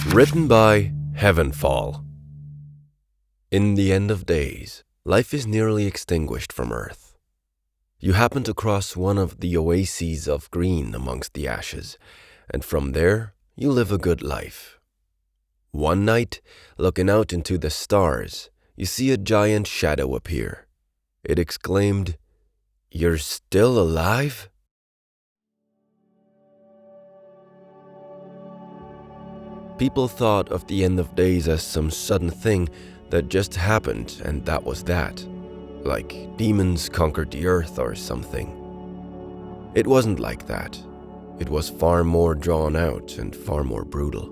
Written by Heavenfall. In the end of days, life is nearly extinguished from Earth. You happen to cross one of the oases of green amongst the ashes, and from there you live a good life. One night, looking out into the stars, you see a giant shadow appear. It exclaimed, "You're still alive?" People thought of the end of days as some sudden thing that just happened and that was that, like demons conquered the earth or something. It wasn't like that. It was far more drawn out and far more brutal.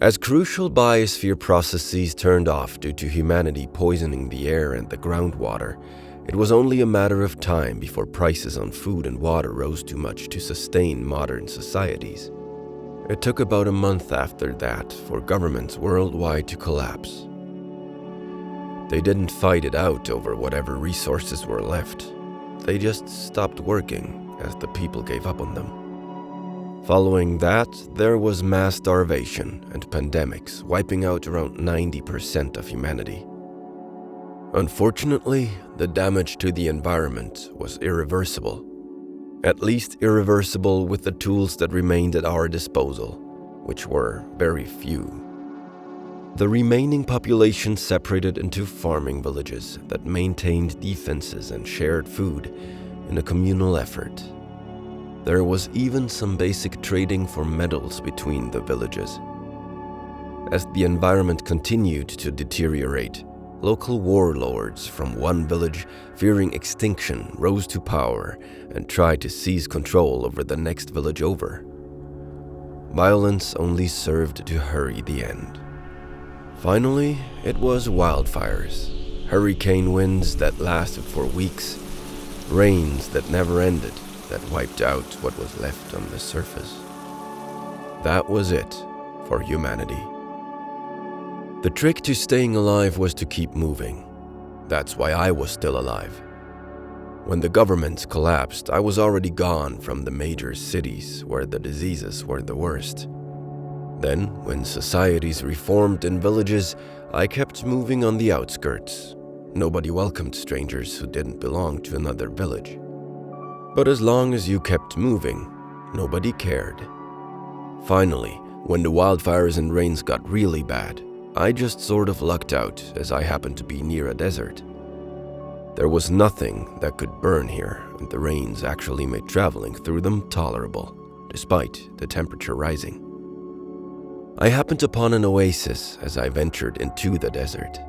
As crucial biosphere processes turned off due to humanity poisoning the air and the groundwater, it was only a matter of time before prices on food and water rose too much to sustain modern societies. It took about a month after that for governments worldwide to collapse. They didn't fight it out over whatever resources were left. They just stopped working as the people gave up on them. Following that, there was mass starvation and pandemics wiping out around 90% of humanity. Unfortunately, the damage to the environment was irreversible. At least irreversible with the tools that remained at our disposal, which were very few. The remaining population separated into farming villages that maintained defenses and shared food in a communal effort. There was even some basic trading for metals between the villages. As the environment continued to deteriorate, local warlords from one village, fearing extinction, rose to power and tried to seize control over the next village over. Violence only served to hurry the end. Finally, it was wildfires, hurricane winds that lasted for weeks, rains that never ended, that wiped out what was left on the surface. That was it for humanity. The trick to staying alive was to keep moving. That's why I was still alive. When the governments collapsed, I was already gone from the major cities where the diseases were the worst. Then, when societies reformed in villages, I kept moving on the outskirts. Nobody welcomed strangers who didn't belong to another village. But as long as you kept moving, nobody cared. Finally, when the wildfires and rains got really bad, I just sort of lucked out as I happened to be near a desert. There was nothing that could burn here, and the rains actually made traveling through them tolerable, despite the temperature rising. I happened upon an oasis as I ventured into the desert,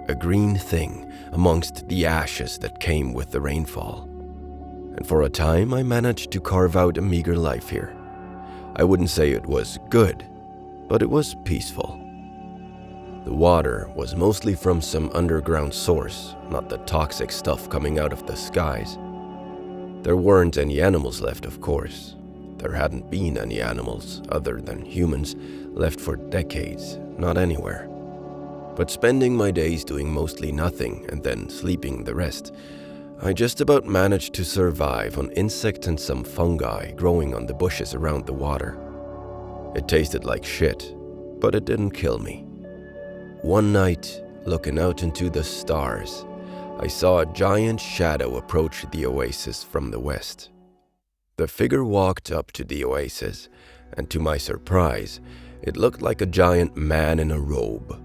a green thing amongst the ashes that came with the rainfall. And for a time I managed to carve out a meager life here. I wouldn't say it was good, but it was peaceful. The water was mostly from some underground source, not the toxic stuff coming out of the skies. There weren't any animals left, of course. There hadn't been any animals, other than humans, left for decades, not anywhere. But spending my days doing mostly nothing and then sleeping the rest, I just about managed to survive on insects and some fungi growing on the bushes around the water. It tasted like shit, but it didn't kill me. One night, looking out into the stars, I saw a giant shadow approach the oasis from the west. The figure walked up to the oasis, and to my surprise, it looked like a giant man in a robe.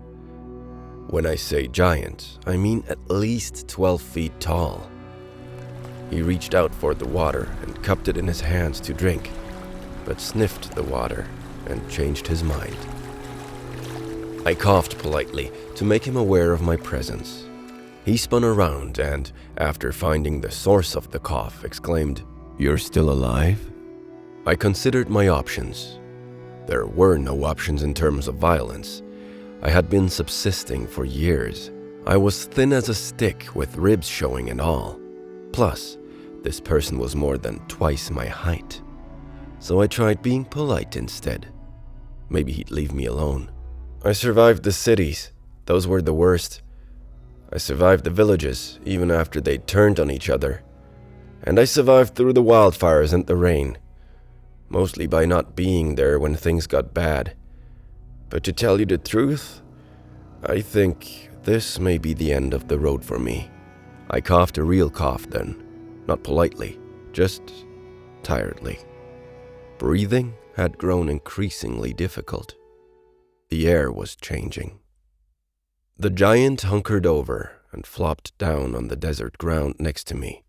When I say giant, I mean at least 12 feet tall. He reached out for the water and cupped it in his hands to drink, but sniffed the water and changed his mind. I coughed politely to make him aware of my presence. He spun around and, after finding the source of the cough, exclaimed, "You're still alive?" I considered my options. There were no options in terms of violence. I had been subsisting for years. I was thin as a stick with ribs showing and all. Plus, this person was more than twice my height. So I tried being polite instead. Maybe he'd leave me alone. I survived the cities. Those were the worst. I survived the villages, even after they turned on each other. And I survived through the wildfires and the rain. Mostly by not being there when things got bad. But to tell you the truth, I think this may be the end of the road for me. I coughed a real cough then, not politely, just tiredly. Breathing had grown increasingly difficult. The air was changing. The giant hunkered over and flopped down on the desert ground next to me.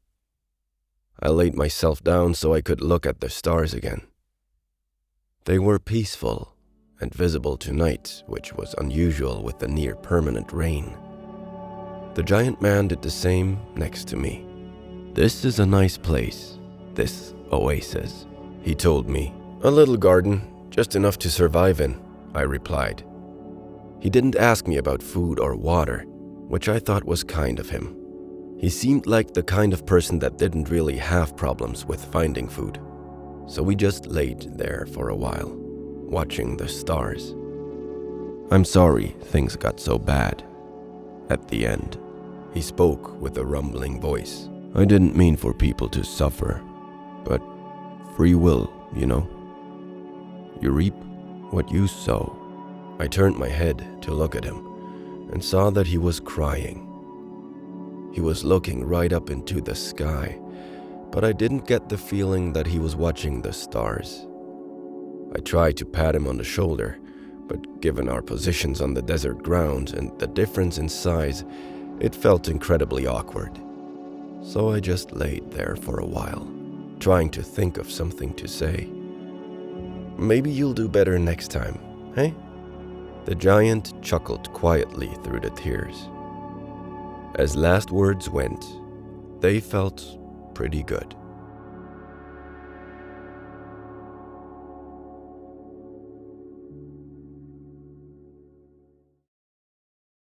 I laid myself down so I could look at the stars again. They were peaceful and visible tonight, which was unusual with the near-permanent rain. The giant man did the same next to me. "This is a nice place, this oasis," he told me. "A little garden, just enough to survive in," I replied. He didn't ask me about food or water, which I thought was kind of him. He seemed like the kind of person that didn't really have problems with finding food. So we just laid there for a while, watching the stars. "I'm sorry things got so bad." At the end, he spoke with a rumbling voice. "I didn't mean for people to suffer, but free will, you know. You reap what you sow." I turned my head to look at him and saw that he was crying. He was looking right up into the sky, but I didn't get the feeling that he was watching the stars. I tried to pat him on the shoulder, but given our positions on the desert ground and the difference in size, it felt incredibly awkward. So I just laid there for a while, trying to think of something to say. "Maybe you'll do better next time, hey?" The giant chuckled quietly through the tears. As last words went, they felt pretty good.